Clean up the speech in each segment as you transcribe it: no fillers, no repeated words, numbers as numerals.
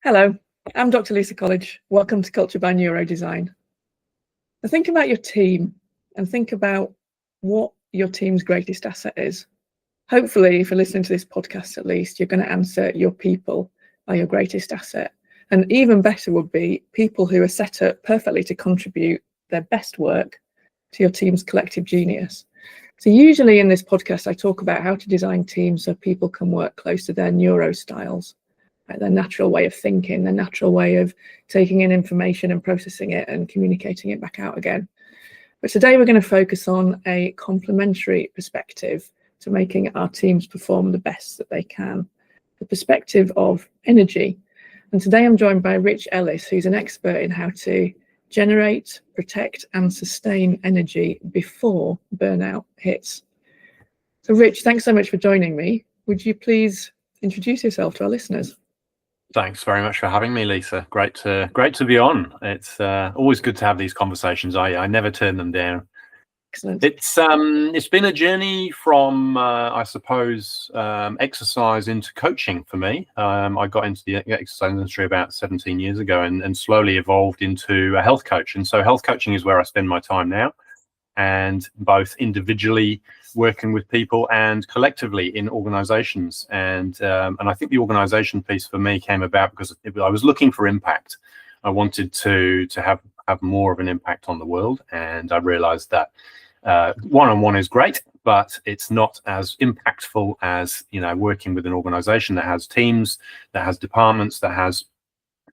Hello, I'm Dr. Lisa Colledge. Welcome to Culture by Neurodesign. Now think about your team and think about what your team's greatest asset is. Hopefully, if you're listening to this podcast at least, you're going to answer your people are your greatest asset. And even better would be people who are set up perfectly to contribute their best work to your team's collective genius. So usually in this podcast, I talk about how to design teams so people can work close to their neurostyles, right? Their natural way of thinking, their natural way of taking in information and processing it and communicating it back out again. But today we're going to focus on a complementary perspective to making our teams perform the best that they can, the perspective of energy. And today I'm joined by Rich Ellis, who's an expert in how to generate, protect and sustain energy before burnout hits. So Rich, thanks so much for joining me. Would you please introduce yourself to our listeners? Thanks very much for having me, Lisa. Great to be on. It's always good to have these conversations. I never turn them down. Excellent. It's been a journey from I suppose exercise into coaching for me. I got into the exercise industry about 17 years ago and slowly evolved into a health coach. And so health coaching is where I spend my time now, and both individually working with people and collectively in organizations. And I think the organization piece for me came about because I was looking for impact. I wanted to have more of an impact on the world, and I realized that one-on-one is great, but it's not as impactful as working with an organization that has teams, that has departments, that has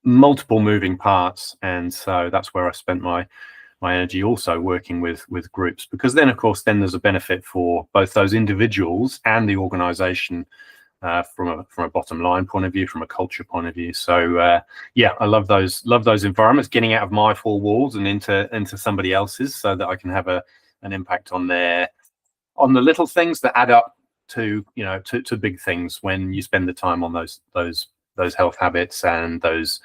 multiple moving parts. And so that's where I spent my energy, also working with groups, because then of course there's a benefit for both those individuals and the organization from a bottom line point of view, from a culture point of view. So I love those environments, getting out of my four walls and into somebody else's, so that I can have an impact on the little things that add up to big things when you spend the time on those health habits and those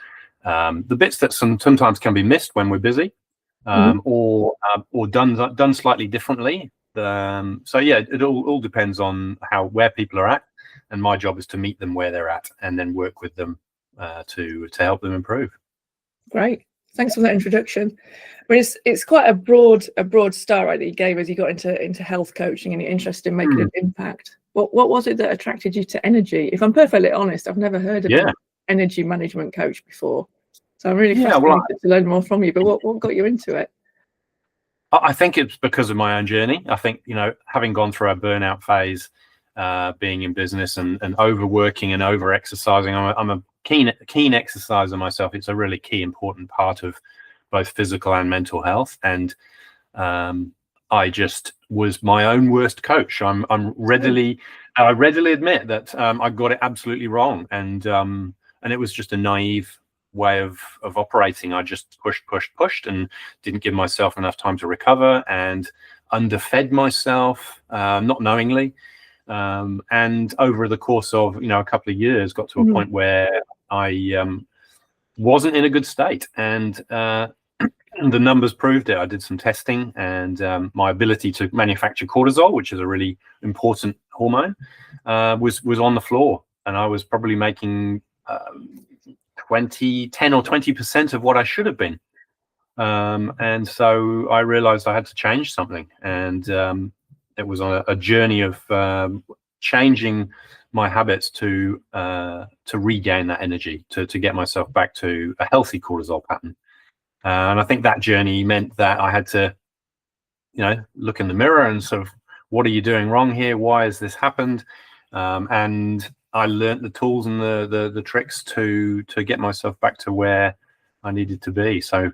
the bits that sometimes can be missed when we're busy, or done slightly differently. It all depends on where people are at, and my job is to meet them where they're at and then work with them to help them improve. Great. Thanks for that introduction. I mean, it's quite a broad start, right, that you gave as you got into health coaching and you're interested in making an impact. What was it that attracted you to energy? If I'm perfectly honest, I've never heard of an energy management coach before. So I'm really fascinated to learn more from you. But what got you into it? I think it's because of my own journey. I think, having gone through a burnout phase, being in business and overworking and over-exercising, I'm a keen exerciser myself. It's a really key, important part of both physical and mental health. And I just was my own worst coach. I readily admit that I got it absolutely wrong, and it was just a naive way of operating. I just pushed and didn't give myself enough time to recover, and underfed myself, not knowingly. And over the course of a couple of years, got to a point where I wasn't in a good state, and the numbers proved it. I did some testing, and my ability to manufacture cortisol, which is a really important hormone, was on the floor, and I was probably making 10 or 20% of what I should have been. And so I realized I had to change something, and it was on a journey of changing my habits to regain that energy, to get myself back to a healthy cortisol pattern. And I think that journey meant that I had to, look in the mirror and sort of, what are you doing wrong here? Why has this happened? And I learned the tools and the tricks to get myself back to where I needed to be. So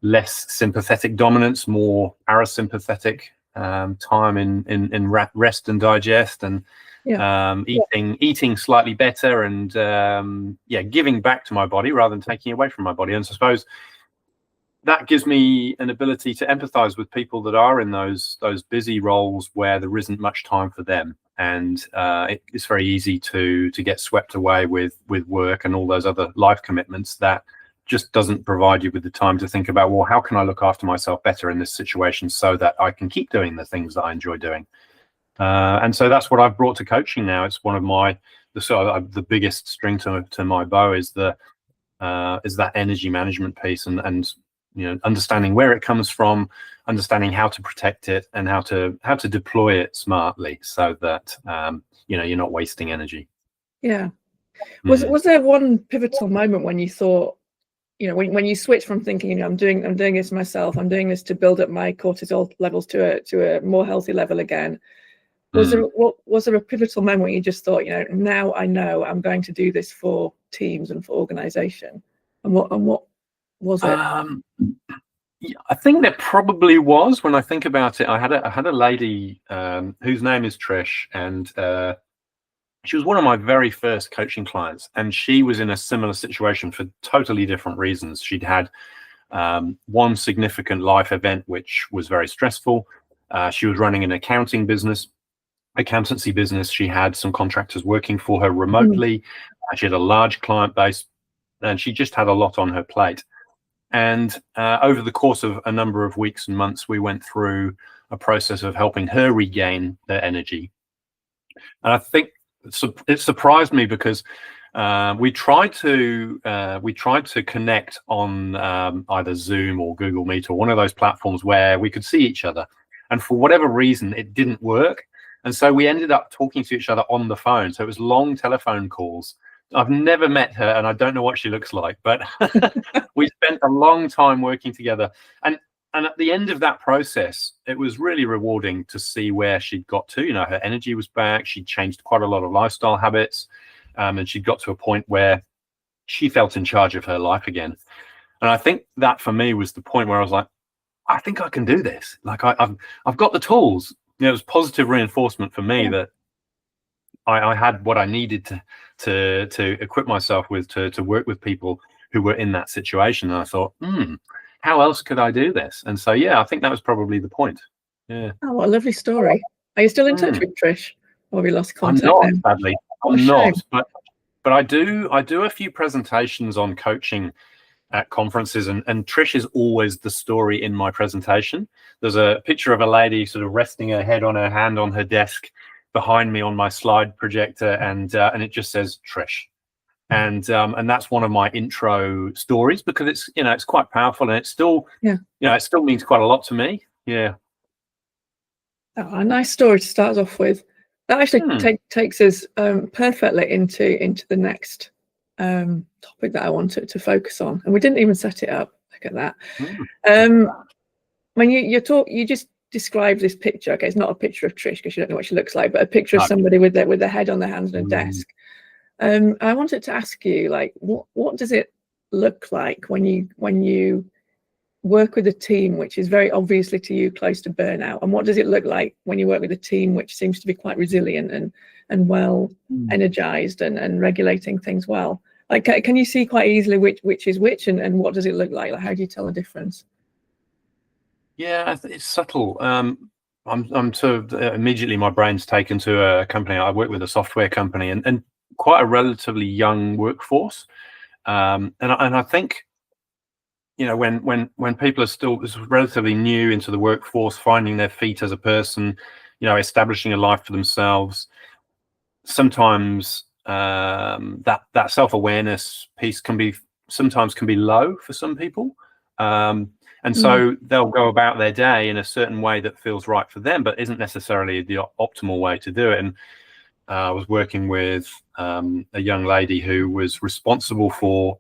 less sympathetic dominance, more parasympathetic time in rest and digest, and eating slightly better, and giving back to my body rather than taking away from my body. And so I suppose that gives me an ability to empathize with people that are in those busy roles where there isn't much time for them, and it's very easy to get swept away with work and all those other life commitments that just doesn't provide you with the time to think about, well, how can I look after myself better in this situation so that I can keep doing the things that I enjoy doing. And so that's what I've brought to coaching now. It's one of the biggest string to my bow is the is that energy management piece, and understanding where it comes from, understanding how to protect it, and how to deploy it smartly so that you're not wasting energy. Yeah. Was there one pivotal moment when you thought, when you switch from thinking, I'm doing this myself, I'm doing this to build up my cortisol levels to a more healthy level again? Was there a pivotal moment when you just thought, now I know I'm going to do this for teams and for organization? And what was it? Yeah, I think there probably was. When I think about it, I had a lady whose name is Trish, and she was one of my very first coaching clients, and she was in a similar situation for totally different reasons. She'd had one significant life event which was very stressful. She was running an accountancy business. She had some contractors working for her remotely. She had a large client base, and she just had a lot on her plate. And over the course of a number of weeks and months, we went through a process of helping her regain their energy. And I think it surprised me because we tried to connect on either Zoom or Google Meet or one of those platforms where we could see each other. And for whatever reason, it didn't work. And so we ended up talking to each other on the phone. So it was long telephone calls. I've never met her, and I don't know what she looks like, but we spent a long time working together. And at the end of that process, it was really rewarding to see where she'd got to. Her energy was back. She'd changed quite a lot of lifestyle habits, and she'd got to a point where she felt in charge of her life again. And I think that for me was the point where I was like, I think I can do this. Like I've got the tools. It was positive reinforcement for me that I had what I needed to equip myself with to work with people who were in that situation. And I thought, how else could I do this? And so, I think that was probably the point. Yeah. Oh, what a lovely story. Are you still in touch with Trish? Or have you lost contact? I'm not, sadly. I'm not. But I do a few presentations on coaching at conferences, and Trish is always the story in my presentation. There's a picture of a lady sort of resting her head on her hand on her desk behind me on my slide projector, and it just says Trish, and that's one of my intro stories because it's quite powerful, and it still it still means quite a lot to me. Oh, a nice story to start off with. That actually takes us perfectly into the next topic that I wanted to focus on, and we didn't even set it up. Look at that. When you just describe this picture. Okay, it's not a picture of Trish because you don't know what she looks like, but a picture of somebody with their head on their hands on a desk. I wanted to ask you, like, what does it look like when you work with a team which is very obviously to you close to burnout, and what does it look like when you work with a team which seems to be quite resilient and well energized and regulating things well? Like, can you see quite easily which is which, and what does it look like? Like, how do you tell the difference? Yeah, it's subtle. I'm sort of immediately my brain's taken to a company. I work with a software company and quite a relatively young workforce. And I think, when people are still relatively new into the workforce, finding their feet as a person, establishing a life for themselves, sometimes that self-awareness piece can be low for some people. And so they'll go about their day in a certain way that feels right for them, but isn't necessarily the optimal way to do it. And I was working with a young lady who was responsible for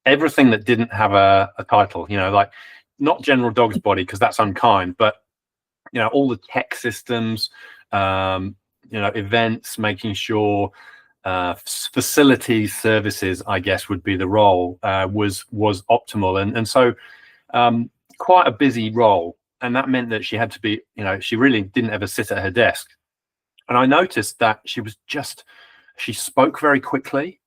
everything that didn't have a title, like not general dog's body, because that's unkind, but, all the tech systems, events, making sure facilities, services, I guess would be the role, was optimal. And so quite a busy role, and that meant that she had to be, she really didn't ever sit at her desk. And I noticed that she spoke very quickly,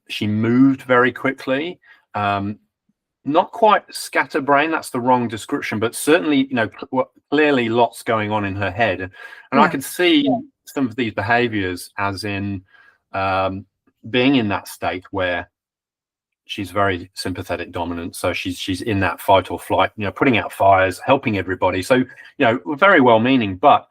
she moved very quickly, not quite scatterbrain, that's the wrong description, but certainly clearly lots going on in her head. And I could see some of these behaviors as in being in that state where she's very sympathetic dominant, so she's in that fight or flight, putting out fires, helping everybody. So, very well meaning, but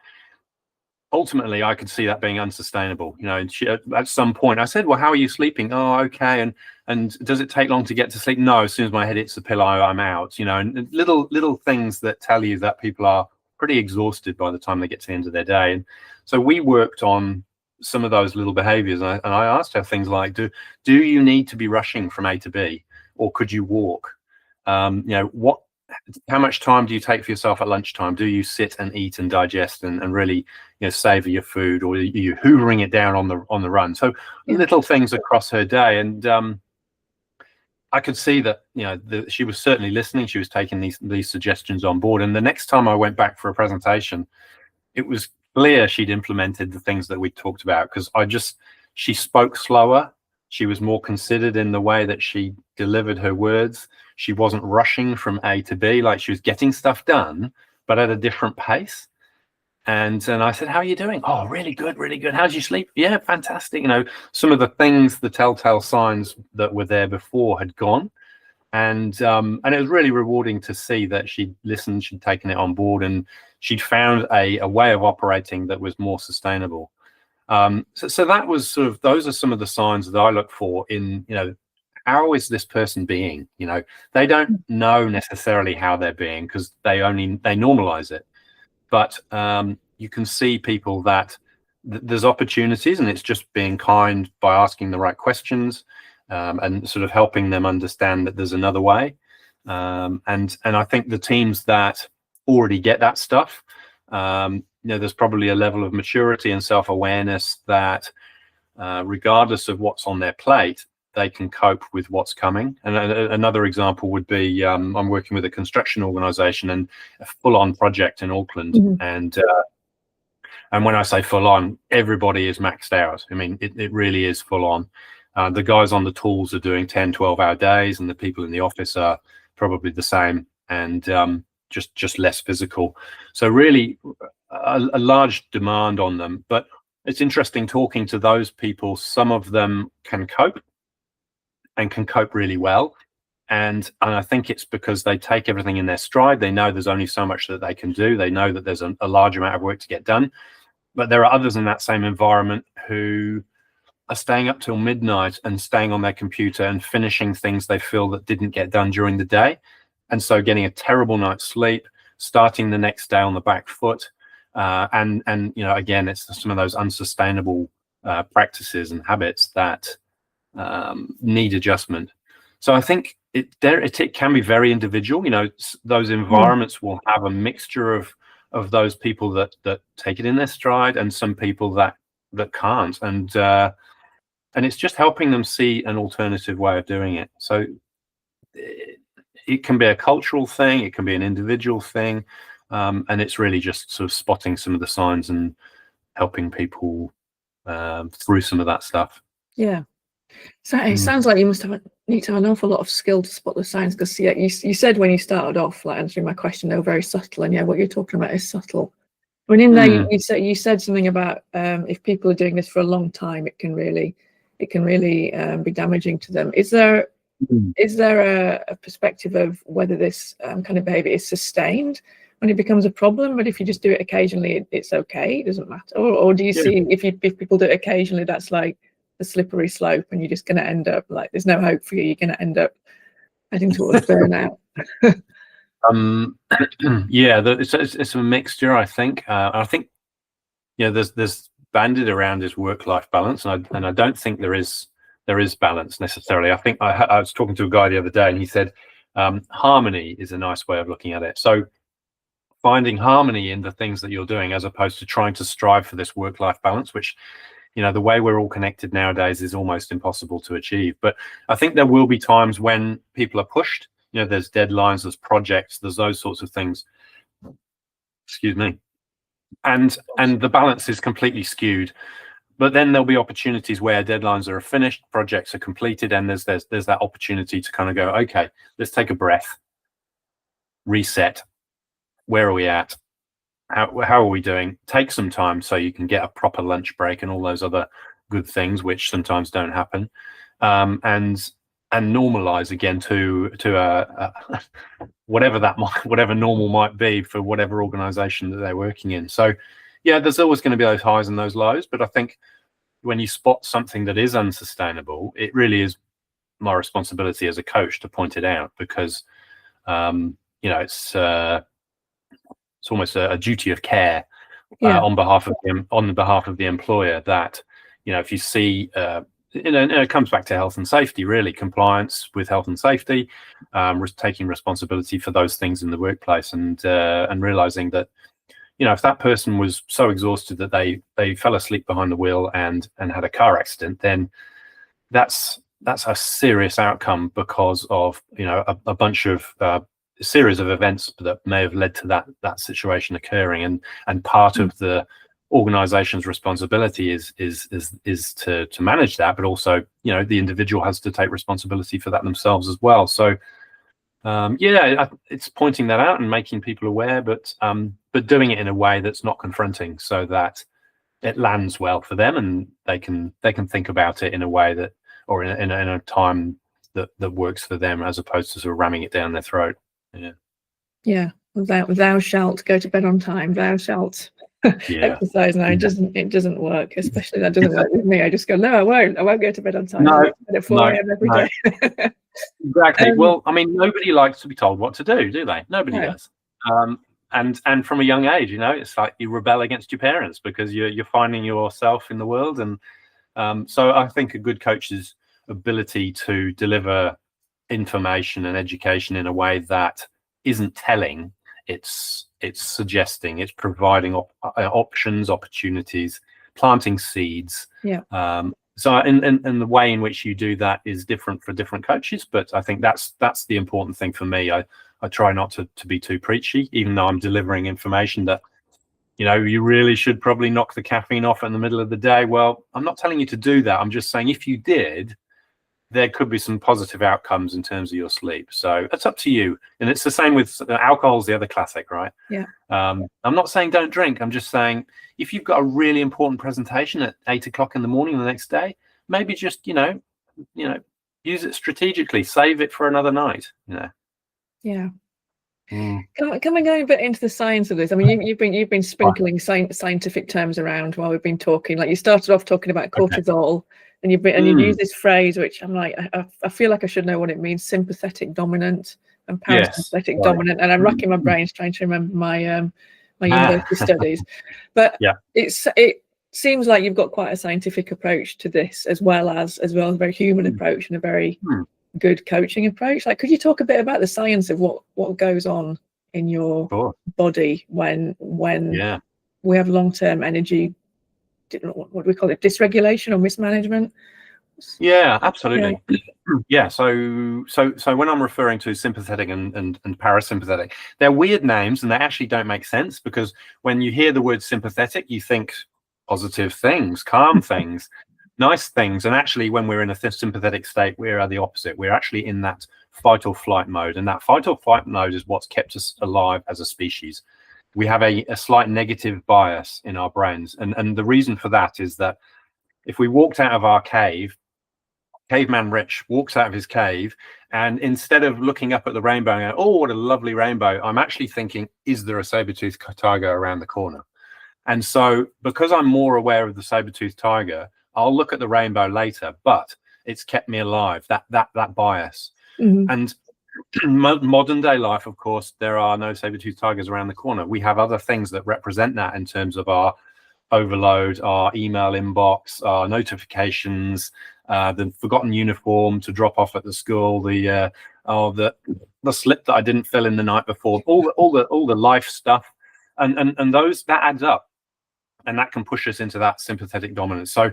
ultimately I could see that being unsustainable. And at some point I said, well, how are you sleeping? Oh, okay. And does it take long to get to sleep? No, as soon as my head hits the pillow, I'm out. And little things that tell you that people are pretty exhausted by the time they get to the end of their day. And so we worked on some of those little behaviors, and I asked her things like, do you need to be rushing from A to B, or could you walk? How much time do you take for yourself at lunchtime? Do you sit and eat and digest and really savor your food, or are you hoovering it down on the run? So little things across her day. And I could see that she was certainly listening. She was taking these suggestions on board. And the next time I went back for a presentation, it was clear she'd implemented the things that we talked about, because she spoke slower. She was more considered in the way that she delivered her words. She wasn't rushing from A to B, like she was getting stuff done, but at a different pace. And I said, how are you doing? Oh, really good, really good. How's your sleep? Yeah, fantastic. Some of the things, the telltale signs that were there before had gone. And it was really rewarding to see that she'd listened, she'd taken it on board, and she'd found a way of operating that was more sustainable. So that was those are some of the signs that I look for in, how is this person being? They don't know necessarily how they're being, because they normalize it. But you can see people that there's opportunities, and it's just being kind by asking the right questions, and sort of helping them understand that there's another way. And I think the teams that already get that stuff, there's probably a level of maturity and self-awareness that regardless of what's on their plate, they can cope with what's coming. And another example would be, I'm working with a construction organization and a full-on project in Auckland. Mm-hmm. And when I say full-on, everybody is maxed out. I mean, it really is full-on. The guys on the tools are doing 10, 12-hour days, and the people in the office are probably the same, and just less physical. So really a large demand on them. But it's interesting talking to those people. Some of them can cope, and can cope really well. And I think it's because they take everything in their stride. They know there's only so much that they can do. They know that there's a large amount of work to get done. But there are others in that same environment who are staying up till midnight and staying on their computer and finishing things they feel that didn't get done during the day. And so getting a terrible night's sleep, starting the next day on the back foot. And again, it's some of those unsustainable practices and habits that need adjustment. So I think it can be very individual. Those environments will have a mixture of those people that take it in their stride, and some people that can't. And it's just helping them see an alternative way of doing it. So it can be a cultural thing, it can be an individual thing, and it's really just sort of spotting some of the signs and helping people through some of that stuff. Yeah. So it sounds like you need to have an awful lot of skill to spot the signs, because you said when you started off, like answering my question, they were very subtle, and what you're talking about is subtle. I mean, in there you said something about if people are doing this for a long time, it can really be damaging to them. Is there a perspective of whether this kind of behavior is sustained when it becomes a problem, but if you just do it occasionally, it's okay, it doesn't matter? Or do you see if people do it occasionally, that's like the slippery slope, and you're just going to end up like there's no hope for you, you're going to end up heading towards burnout? It's a mixture, I think. I think there's banded around is work-life balance, and I don't think there is balance necessarily. I think I was talking to a guy the other day, and he said harmony is a nice way of looking at it. So finding harmony in the things that you're doing, as opposed to trying to strive for this work-life balance, which the way we're all connected nowadays is almost impossible to achieve. But I think there will be times when people are pushed. There's deadlines, there's projects, there's those sorts of things. Excuse me. And the balance is completely skewed. But then there'll be opportunities where deadlines are finished, projects are completed, and there's that opportunity to kind of go, okay, let's take a breath, reset. Where are we at? How are we doing? Take some time so you can get a proper lunch break and all those other good things, which sometimes don't happen, and normalize again to whatever normal might be for whatever organization that they're working in. So yeah, there's always going to be those highs and those lows, but I think when you spot something that is unsustainable, it really is my responsibility as a coach to point it out, because it's almost a duty of care on behalf of the employer, that if you see it comes back to health and safety, really, compliance with health and safety, taking responsibility for those things in the workplace, and realizing that if that person was so exhausted that they fell asleep behind the wheel and had a car accident, then that's a serious outcome because of a bunch of series of events that may have led to that situation occurring, and part of the organization's responsibility is to manage that, but also the individual has to take responsibility for that themselves as well. So it's pointing that out and making people aware, but doing it in a way that's not confronting, so that it lands well for them, and they can think about it in a way that, or in a time that works for them, as opposed to sort of ramming it down their throat. Thou shalt go to bed on time, thou shalt exercise. No, it doesn't work, especially that doesn't work with me. I just go, no, I won't go to bed on time. No, at 4 a.m. every day. Exactly. Well, I mean, nobody likes to be told what to do they? Nobody does. And from a young age, it's like you rebel against your parents because you're finding yourself in the world. And so I think a good coach's ability to deliver information and education in a way that isn't telling, it's suggesting, it's providing options, opportunities, planting seeds. So in the way in which you do that is different for different coaches, but I think that's the important thing for me. I try not to be too preachy, even though I'm delivering information that you really should probably knock the caffeine off in the middle of the day. Well, I'm not telling you to do that. I'm just saying, if you did, there could be some positive outcomes in terms of your sleep. So it's up to you. And it's the same with alcohol's the other classic, right? I'm not saying don't drink. I'm just saying, if you've got a really important presentation at 8 o'clock in the morning the next day, maybe just, use it strategically, save it for another night, Coming going a bit into the science of this, I mean, you've been sprinkling scientific terms around while we've been talking. Like, you started off talking about cortisol, and you've used this phrase, which I'm like, I feel like I should know what it means: sympathetic dominant and parasympathetic dominant. And I'm racking my brains trying to remember my my university studies. But it seems like you've got quite a scientific approach to this, as well as a very human approach and a very good coaching approach. Like, could you talk a bit about the science of what goes on in your body when we have long-term energy, what do we call it, dysregulation or mismanagement? Absolutely. So when I'm referring to sympathetic and parasympathetic, they're weird names, and they actually don't make sense, because when you hear the word sympathetic, you think positive things, calm things, nice things. And actually, when we're in a sympathetic state, we're the opposite. We're actually in that fight or flight mode, and that fight or flight mode is what's kept us alive as a species. We have a slight negative bias in our brains, and the reason for that is that if we walked out of our cave, caveman Rich walks out of his cave, and instead of looking up at the rainbow and going, oh, what a lovely rainbow, I'm actually thinking, is there a saber-toothed tiger around the corner? And so, because I'm more aware of the saber-toothed tiger, I'll look at the rainbow later, but it's kept me alive, that bias. And modern day life, of course, there are no saber-toothed tigers around the corner. We have other things that represent that, in terms of our overload, our email inbox, our notifications, the forgotten uniform to drop off at the school, the slip that I didn't fill in the night before, all the life stuff, and those, that adds up, and that can push us into that sympathetic dominance. So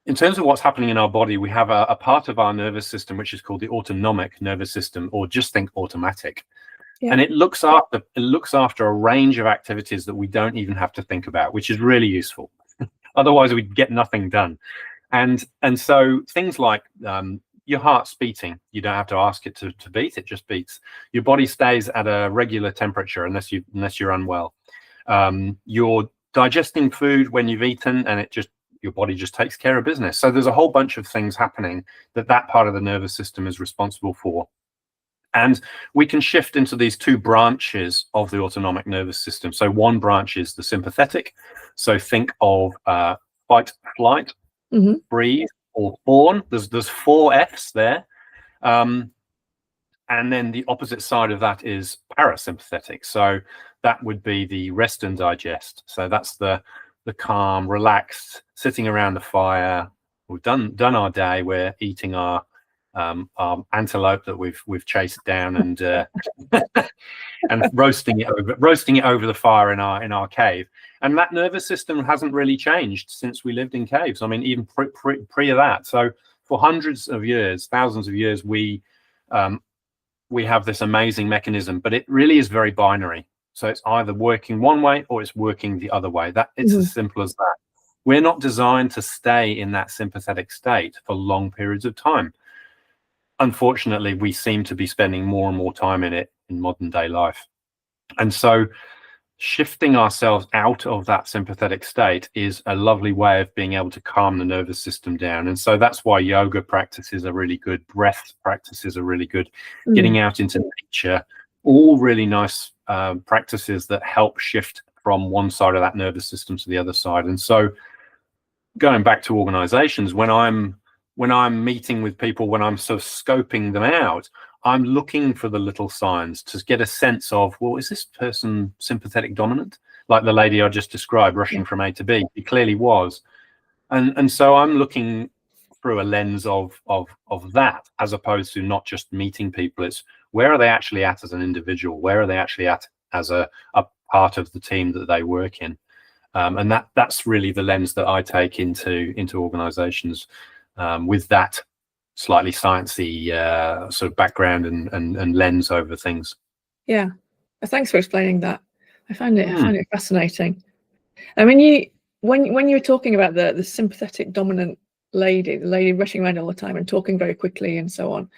in terms of what's happening in our body, we have a part of our nervous system which is called the autonomic nervous system, or just think automatic. And it looks after a range of activities that we don't even have to think about, which is really useful. Otherwise, we'd get nothing done. And so things like your heart's beating, you don't have to ask it to beat; it just beats. Your body stays at a regular temperature unless you're unwell. You're digesting food when you've eaten, and your body just takes care of business. So there's a whole bunch of things happening that part of the nervous system is responsible for. And we can shift into these two branches of the autonomic nervous system. So one branch is the sympathetic. So think of fight, flight, breathe, or fawn. There's 4 Fs there. And then the opposite side of that is parasympathetic. So that would be the rest and digest. So that's the calm, relaxed, sitting around the fire. We've done our day. We're eating our antelope that we've chased down and and roasting it over the fire in our cave. And that nervous system hasn't really changed since we lived in caves. I mean, even pre of that. So for hundreds of years, thousands of years, we have this amazing mechanism, but it really is very binary. So it's either working one way or it's working the other way. That it's as simple as that. We're not designed to stay in that sympathetic state for long periods of time. Unfortunately, we seem to be spending more and more time in it in modern day life. And so shifting ourselves out of that sympathetic state is a lovely way of being able to calm the nervous system down. And so that's why yoga practices are really good. Breath practices are really good. Getting out into nature, all really nice practices that help shift from one side of that nervous system to the other side. And so going back to organizations, when I'm meeting with people, when I'm sort of scoping them out, I'm looking for the little signs to get a sense of, well, is this person sympathetic dominant? Like the lady I just described, rushing from A to B, he clearly was. And so I'm looking through a lens of that, as opposed to not just meeting people. It's where are they actually at as an individual? Where are they actually at as a part of the team that they work in? And that's really the lens that I take into organizations, with that slightly sciencey sort of background and lens over things. Yeah, thanks for explaining that. I find it fascinating. I mean, when you were talking about the sympathetic dominant lady, the lady rushing around all the time and talking very quickly and so on,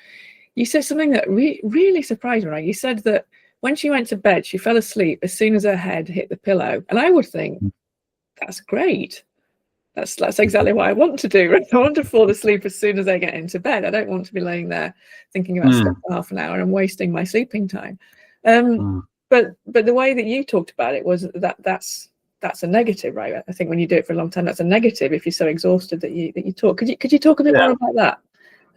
you said something that really surprised me. Right? You said that when she went to bed, she fell asleep as soon as her head hit the pillow, and I would think that's great. That's exactly what I want to do. I want to fall asleep as soon as I get into bed. I don't want to be laying there thinking about stuff for half an hour and wasting my sleeping time. But the way that you talked about it was that's a negative, right? I think when you do it for a long time, that's a negative. If you're so exhausted that you talk, could you talk a bit more about that?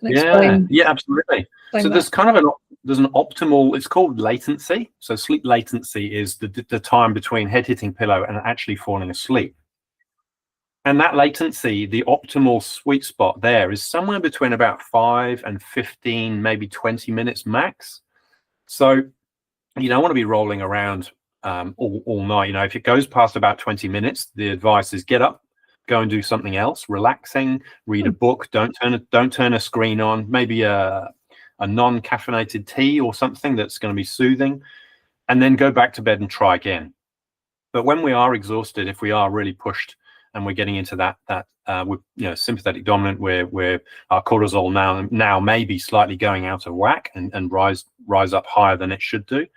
And explain, yeah, absolutely. So there's kind of an optimal. It's called latency. So sleep latency is the time between head hitting pillow and actually falling asleep. And that latency, the optimal sweet spot there is somewhere between about 5 and 15, maybe 20 minutes max. So you don't want to be rolling around all night. You know, if it goes past about 20 minutes, the advice is get up, go and do something else, relaxing, read a book, don't turn a screen on, maybe a non-caffeinated tea or something that's going to be soothing, and then go back to bed and try again. But when we are exhausted, if we are really pushed, and we're getting into that with sympathetic dominant, where our cortisol now may be slightly going out of whack and rise up higher than it should do.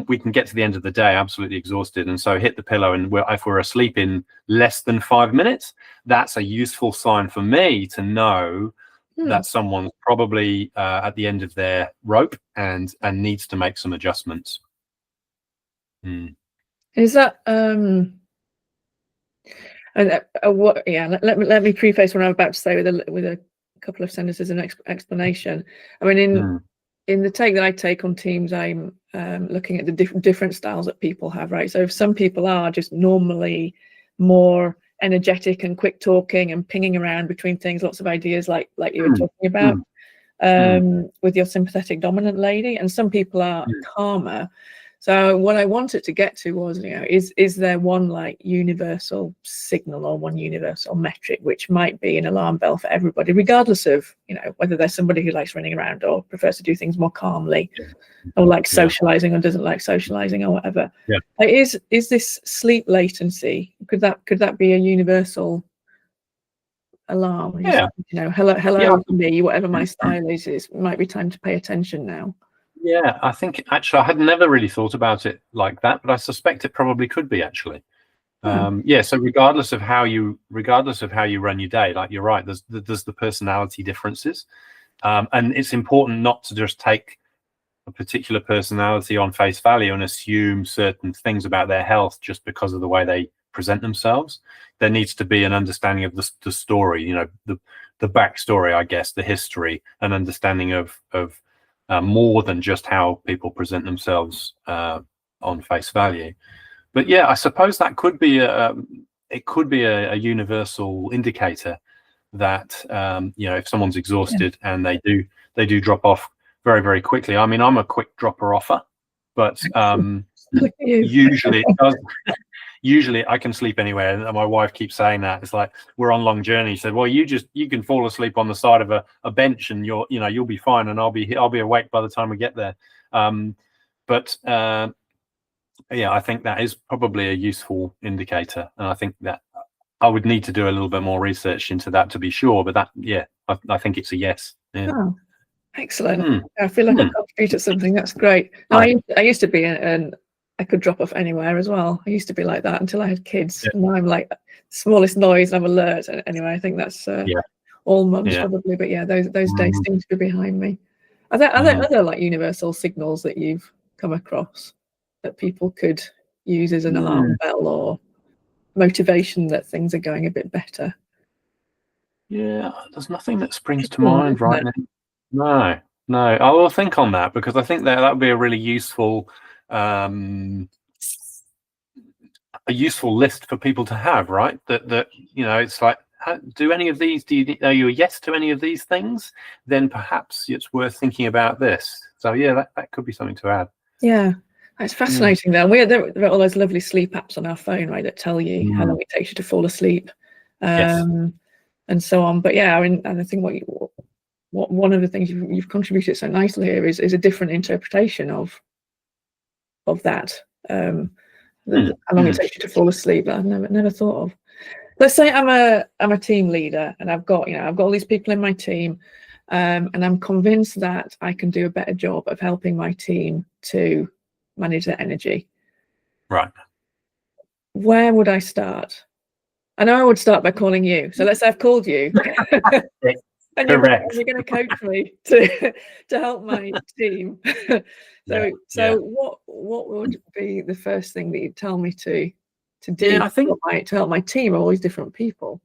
We can get to the end of the day absolutely exhausted, and so hit the pillow. And if we're asleep in less than 5 minutes, that's a useful sign for me to know that someone's probably at the end of their rope and needs to make some adjustments. Is that and what? Yeah, let me preface what I'm about to say with a couple of sentences and explanation. I mean, in the take that I take on teams, I'm looking at the different styles that people have, right? So if some people are just normally more energetic and quick talking and pinging around between things, lots of ideas like you were talking about with your sympathetic dominant lady, and some people are calmer. So what I wanted to get to was, is there one like universal signal or one universal metric which might be an alarm bell for everybody, regardless of, whether there's somebody who likes running around or prefers to do things more calmly, or likes socializing or doesn't like socializing or whatever. Is this sleep latency? Could that be a universal alarm? Hello to me, whatever my style is, it might be time to pay attention now. Yeah, I think actually I had never really thought about it like that, but I suspect it probably could be actually. So regardless of how you run your day, like you're right, there's the personality differences, and it's important not to just take a particular personality on face value and assume certain things about their health just because of the way they present themselves. There needs to be an understanding of the story, you know, the backstory, I guess, the history, an understanding of more than just how people present themselves on face value. But yeah, I suppose that could be a universal indicator that you know, if someone's exhausted and they do drop off very, very quickly. I mean, I'm a quick dropper offer, but usually it does. Usually I can sleep anywhere, and my wife keeps saying that. It's like, we're on long journeys. She said, well, you can fall asleep on the side of a bench and you'll be fine, and I'll be awake by the time we get there. But yeah, I think that is probably a useful indicator, and I think that I would need to do a little bit more research into that to be sure. But that, yeah, I think it's a yes. Yeah. Oh, excellent. I feel like I've contributed something. That's great. No, I used to be I could drop off anywhere as well. I used to be like that until I had kids. And now I'm like, smallest noise, I'm alert. Anyway, I think that's all mums probably. But yeah, those days seem to be behind me. Are there other like universal signals that you've come across that people could use as an alarm bell or motivation that things are going a bit better? Yeah, there's nothing that springs to mind right now. No, I will think on that, because I think that would be a really useful list for people to have, right? That you know, it's like, do any of these, are you a yes to any of these things? Then perhaps it's worth thinking about this. So yeah, that could be something to add. Yeah, that's fascinating. Though there are all those lovely sleep apps on our phone, right, that tell you how long it takes you to fall asleep, and so on. But yeah, I mean, and I think what one of the things you've contributed so nicely here is a different interpretation of that. How long it takes you to fall asleep, that I've never thought of. Let's say I'm a team leader, and I've got all these people in my team, and I'm convinced that I can do a better job of helping my team to manage their energy. Right. Where would I start? I know I would start by calling you. So let's say I've called you. And you're going to coach me to help my team. So what would be the first thing that you'd tell me to do? Yeah, I think to help my team, all these different people.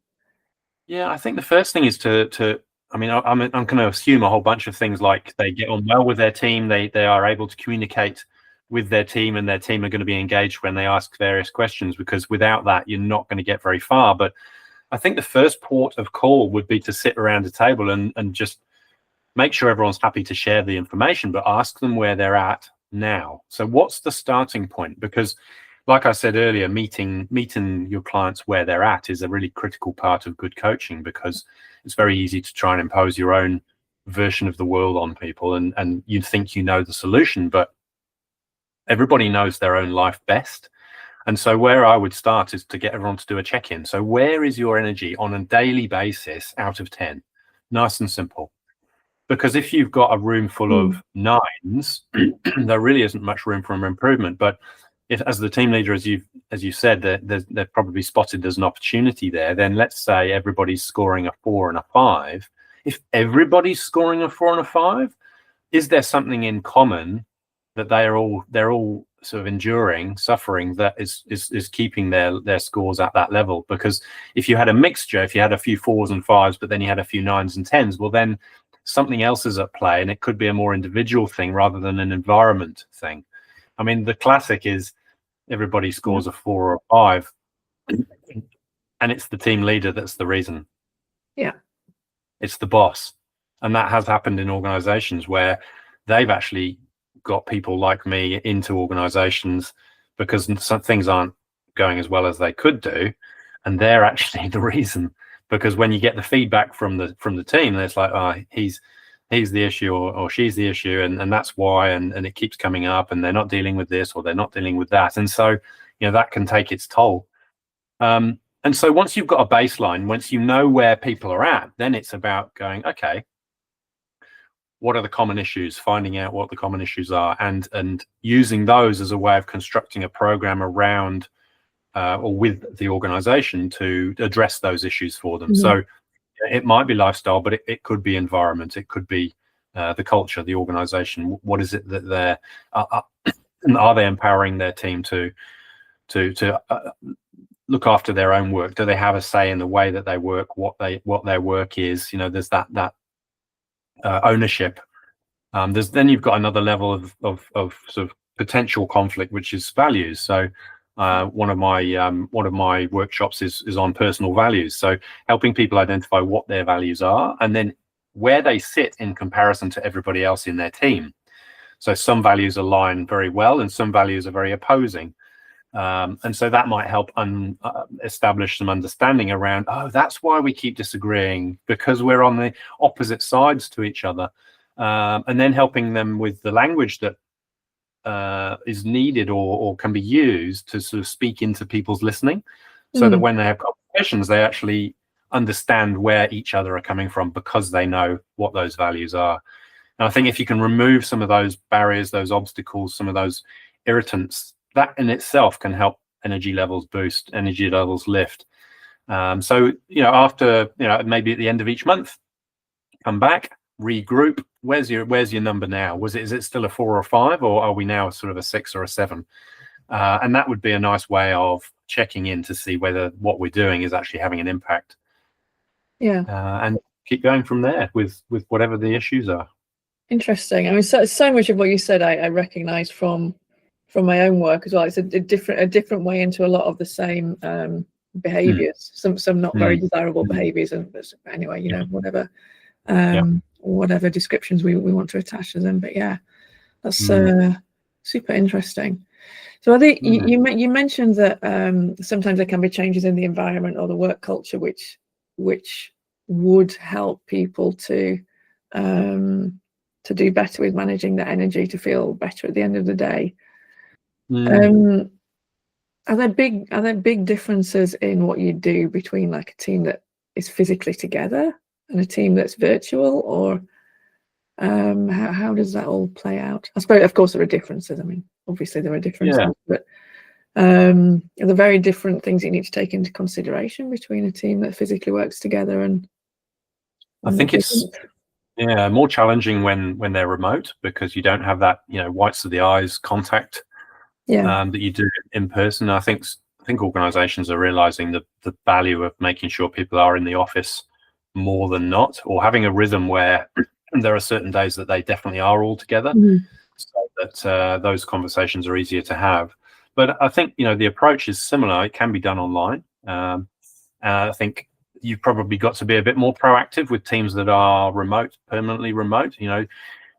Yeah, I think the first thing is to I mean, I'm going to assume a whole bunch of things, like they get on well with their team, they are able to communicate with their team, and their team are going to be engaged when they ask various questions, because without that, you're not going to get very far. But I think the first port of call would be to sit around a table and just make sure everyone's happy to share the information, but ask them where they're at now. So what's the starting point? Because like I said earlier, meeting your clients where they're at is a really critical part of good coaching, because it's very easy to try and impose your own version of the world on people, and you think you know the solution, but everybody knows their own life best. And so where I would start is to get everyone to do a check-in. So where is your energy on a daily basis out of 10? Nice and simple. Because if you've got a room full of 9s, there really isn't much room for improvement. But if, as the team leader, as you said, they've probably spotted there's an opportunity there, then let's say everybody's scoring a 4 and a 5. If everybody's scoring a 4 and a 5, is there something in common that they're all sort of enduring, suffering, that is keeping their scores at that level? Because if you had a mixture, if you had a few 4s and 5s, but then you had a few 9s and 10s, well, then something else is at play, and it could be a more individual thing rather than an environment thing. I mean, the classic is everybody scores a 4 or a 5, and it's the team leader that's the reason. Yeah. It's the boss. And that has happened in organizations where they've actually got people like me into organizations because some things aren't going as well as they could do, and they're actually the reason. Because when you get the feedback from the team, it's like, oh, he's the issue, or she's the issue, and that's why, and it keeps coming up, and they're not dealing with this, or they're not dealing with that, and so that can take its toll. And so once you've got a baseline, once you know where people are at, then it's about going, okay, what are the common issues, finding out what the common issues are, and using those as a way of constructing a program around or with the organization to address those issues for them. So it might be lifestyle, but it could be environment, it could be the culture, the organization. What is it that they're are they empowering their team to look after their own work? Do they have a say in the way that they work, what their work is? There's that ownership. Then you've got another level of sort of potential conflict, which is values. So one of my workshops is on personal values. So helping people identify what their values are and then where they sit in comparison to everybody else in their team. So some values align very well and some values are very opposing. And so that might help establish some understanding around, oh, that's why we keep disagreeing, because we're on the opposite sides to each other. And then helping them with the language that is needed or can be used to sort of speak into people's listening, so that when they have conversations, they actually understand where each other are coming from because they know what those values are. And I think if you can remove some of those barriers, those obstacles, some of those irritants, that in itself can help energy levels boost, energy levels lift. So, after, maybe at the end of each month, come back, regroup. Where's your number now? Is it still a 4 or 5, or are we now sort of a 6 or a 7? And that would be a nice way of checking in to see whether what we're doing is actually having an impact. Yeah. And keep going from there with whatever the issues are. Interesting. I mean, so much of what you said I recognize from my own work as well. It's a different way into a lot of the same behaviors. Some not very desirable behaviors, and anyway, whatever whatever descriptions we want to attach to them. But yeah, that's super interesting. So I think you mentioned that sometimes there can be changes in the environment or the work culture which would help people to do better with managing their energy, to feel better at the end of the day. Are there big differences in what you do between like a team that is physically together and a team that's virtual, or how does that all play out? I suppose, of course, there are differences. I mean, obviously there are differences, but are there very different things you need to take into consideration between a team that physically works together and I think it's more challenging when they're remote, because you don't have that whites of the eyes contact that you do in person. I think organizations are realizing the value of making sure people are in the office more than not, or having a rhythm where there are certain days that they definitely are all together, so that those conversations are easier to have. But I think the approach is similar. It can be done online. I think you've probably got to be a bit more proactive with teams that are permanently remote,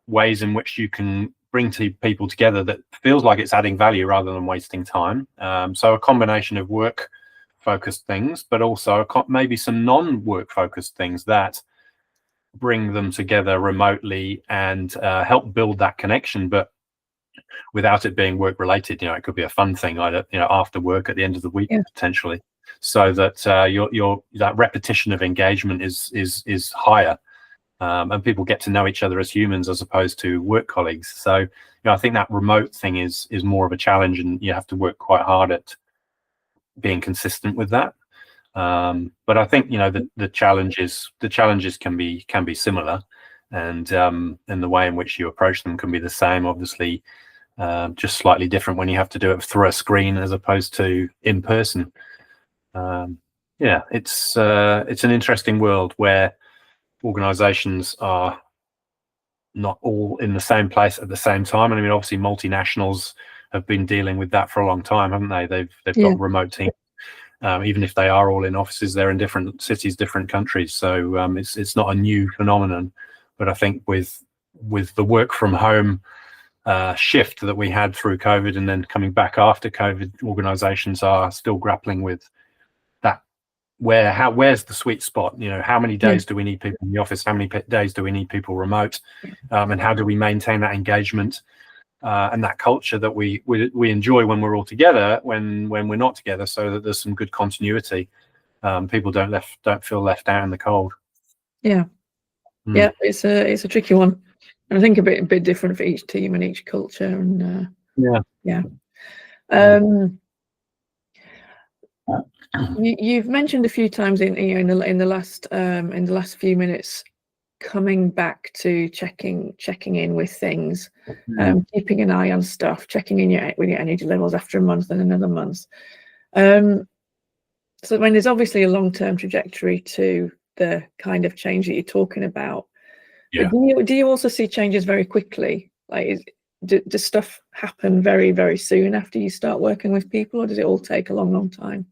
ways in which you can bring people together that feels like it's adding value rather than wasting time. So a combination of work focused things, but also maybe some non-work focused things that bring them together remotely and help build that connection, but without it being work related. It could be a fun thing, after work at the end of the week, potentially, so that your that repetition of engagement is higher, and people get to know each other as humans as opposed to work colleagues. So I think that remote thing is more of a challenge, and you have to work quite hard at being consistent with that. But I think the challenges can be similar, and the way in which you approach them can be the same. Obviously, just slightly different when you have to do it through a screen as opposed to in person. It's an interesting world where organizations are not all in the same place at the same time. And I mean, obviously multinationals have been dealing with that for a long time, haven't they? They've got remote teams. Even if they are all in offices, they're in different cities, different countries. So it's not a new phenomenon. But I think with the work from home shift that we had through COVID and then coming back after COVID, organizations are still grappling with that. Where's the sweet spot? How many days do we need people in the office? How many days do we need people remote? And how do we maintain that engagement and that culture that we enjoy when we're all together, when we're not together, so that there's some good continuity. People don't feel left out in the cold. Yeah, it's a tricky one, and I think a bit different for each team and each culture. And you've mentioned a few times in the last few minutes coming back to checking in with things, keeping an eye on stuff, checking in with your energy levels after a month and another month. So I mean, there's obviously a long-term trajectory to the kind of change that you're talking about. Yeah. But do you also see changes very quickly? Like, does stuff happen very, very soon after you start working with people, or does it all take a long, long time?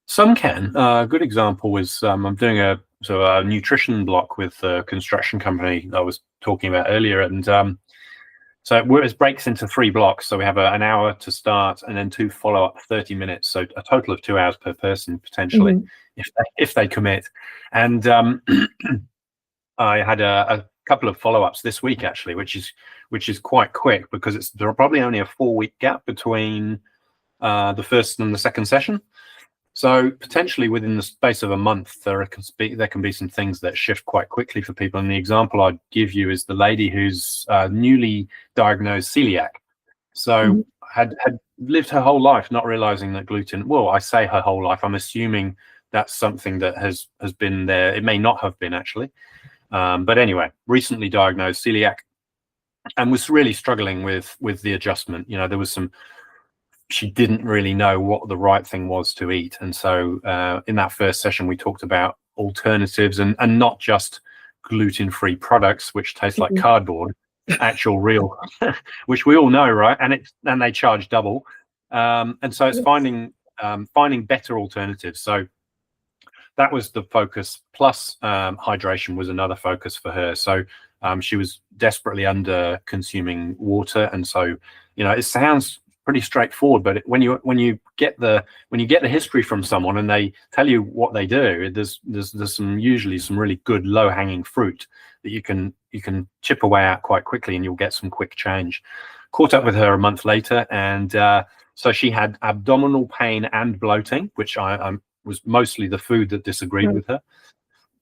Some can. A good example was I'm doing a nutrition block with a construction company I was talking about earlier, and so it breaks into 3 blocks. So we have an hour to start, and then 2 follow-up 30 minutes. So a total of 2 hours per person potentially, if they commit. And I had a couple of follow-ups this week actually, which is quite quick, because there are probably only a 4-week gap between the first and the second session. So potentially within the space of a month, there can be some things that shift quite quickly for people. And the example I'd give you is the lady who's newly diagnosed celiac. So had lived her whole life not realizing that gluten, well, I say her whole life, I'm assuming that's something that has been there. It may not have been actually. But anyway, recently diagnosed celiac, and was really struggling with the adjustment. You know, there was she didn't really know what the right thing was to eat. And so in that first session, we talked about alternatives, and not just gluten-free products, which taste like cardboard, actual real, which we all know, right? And they charge double. And so it's finding better alternatives. So that was the focus. Plus hydration was another focus for her. So she was desperately under consuming water. And so, you know, it sounds pretty straightforward, but when you get the history from someone and they tell you what they do, there's usually some really good low-hanging fruit that you can chip away at quite quickly, and you'll get some quick change. Caught up with her a month later, and so she had abdominal pain and bloating, which was mostly the food that disagreed with her.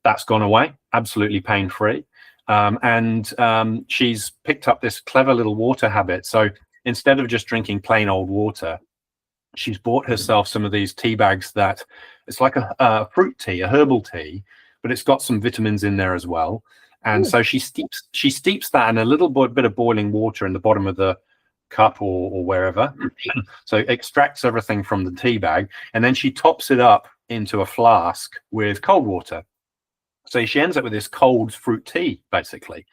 That's gone away, absolutely pain-free. And she's picked up this clever little water habit. So instead of just drinking plain old water, she's bought herself some of these tea bags that it's like a fruit tea, a herbal tea, but it's got some vitamins in there as well. And so she steeps that in a little bit of boiling water in the bottom of the cup or wherever. So extracts everything from the tea bag, and then she tops it up into a flask with cold water. So she ends up with this cold fruit tea, basically.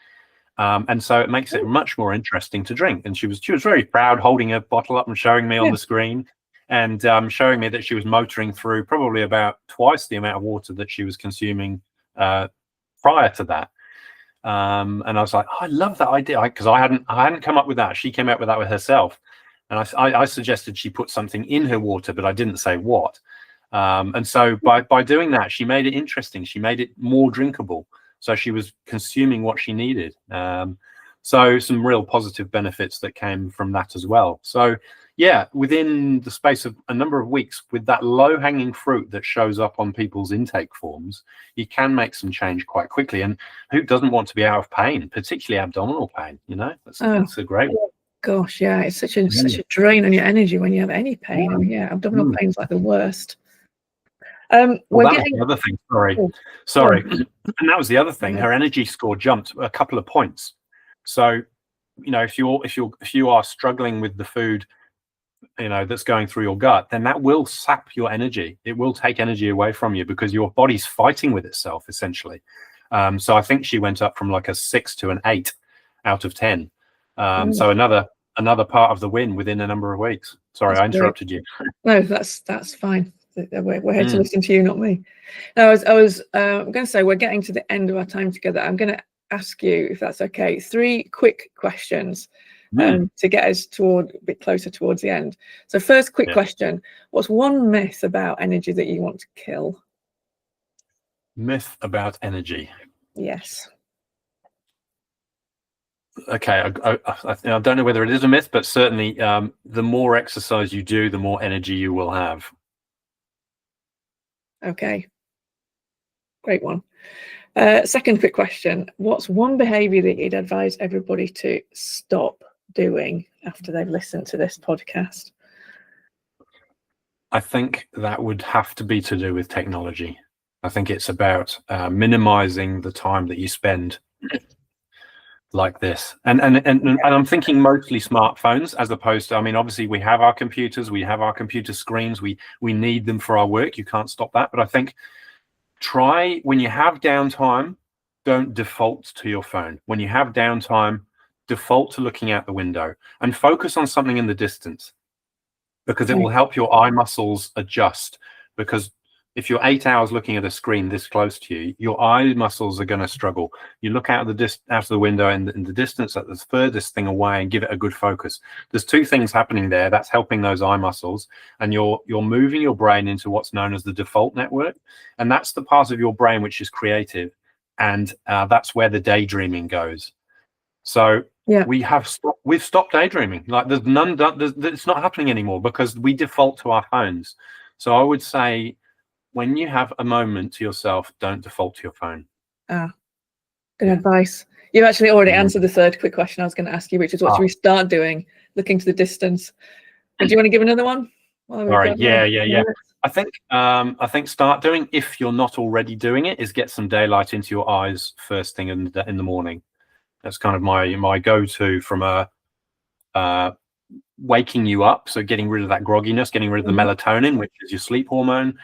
And so it makes it much more interesting to drink. And she was very proud, holding a bottle up and showing me on the screen, and showing me that she was motoring through probably about twice the amount of water that she was consuming prior to that. And I was like, I love that idea, because I hadn't come up with that. She came up with that with herself, and I suggested she put something in her water, but I didn't say what. And so by doing that, she made it interesting. She made it more drinkable. So she was consuming what she needed. So some real positive benefits that came from that as well. So yeah, within the space of a number of weeks, with that low-hanging fruit that shows up on people's intake forms, you can make some change quite quickly. And who doesn't want to be out of pain, particularly abdominal pain? You know, that's a great one. Gosh, yeah, it's such a drain on your energy when you have any pain. I mean, yeah, abdominal pain's like the worst. Well, that was the other thing. Sorry. And that was the other thing. Her energy score jumped a couple of points. So, you know, if you are struggling with the food, you know, that's going through your gut, then that will sap your energy. It will take energy away from you, because your body's fighting with itself essentially. So I think she went up from like a 6 to an 8 out of 10. So another part of the win within a number of weeks. Sorry, I interrupted you. No, that's fine. We're here to listen to you, not me. Now, I was going to say, we're getting to the end of our time together. I'm going to ask you, if that's okay, 3 quick questions to get us a bit closer towards the end. So first quick question: what's one myth about energy that you want to kill? Myth about energy? Yes. Okay, I don't know whether it is a myth, but certainly the more exercise you do, the more energy you will have. Okay, great one. Second quick question: what's one behavior that you'd advise everybody to stop doing after they've listened to this podcast? I think that would have to be to do with technology. I think it's about minimizing the time that you spend like this. And I'm thinking mostly smartphones, as opposed to, I mean, obviously we have our computers, we have our computer screens, we need them for our work. You can't stop that. But I think try, when you have downtime, don't default to your phone. When you have downtime, default to looking out the window and focus on something in the distance, because it will help your eye muscles adjust. Because if you're 8 hours looking at a screen this close to you, your eye muscles are going to struggle. You look out of the window in the distance at the furthest thing away and give it a good focus. There's two things happening there. That's helping those eye muscles, and you're moving your brain into what's known as the default network, and that's the part of your brain which is creative, and that's where the daydreaming goes. So yeah, we've stopped daydreaming. Like it's not happening anymore because we default to our phones. So I would say, when you have a moment to yourself, don't default to your phone. Good advice. You've actually already answered the third quick question I was going to ask you, which is what should we start doing? Looking to the distance. But do you want to give another one? Sorry, yeah. I think start doing, if you're not already doing it, is get some daylight into your eyes first thing in the morning. That's kind of my go-to from waking you up. So getting rid of that grogginess, getting rid of the melatonin, which is your sleep hormone.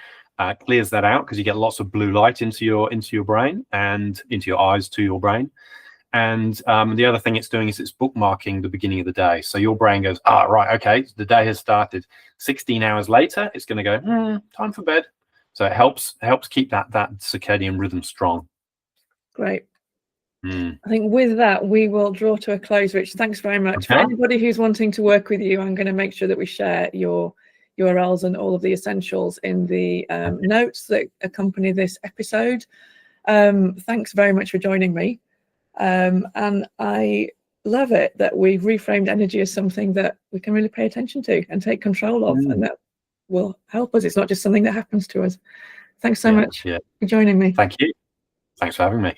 Clears that out because you get lots of blue light into your brain and into your eyes to your brain. And the other thing it's doing is it's bookmarking the beginning of the day. So your brain goes, right, okay, the day has started. 16 hours later, it's going to go, time for bed. So it helps keep that circadian rhythm strong. Great. I think with that, we will draw to a close. Rich, thanks very much. Okay. For anybody who's wanting to work with you, I'm going to make sure that we share your URLs and all of the essentials in the notes that accompany this episode. Thanks very much for joining me. And I love it that we've reframed energy as something that we can really pay attention to and take control of, and that will help us. It's not just something that happens to us. Thanks so much for joining me. Thank you. Thanks for having me.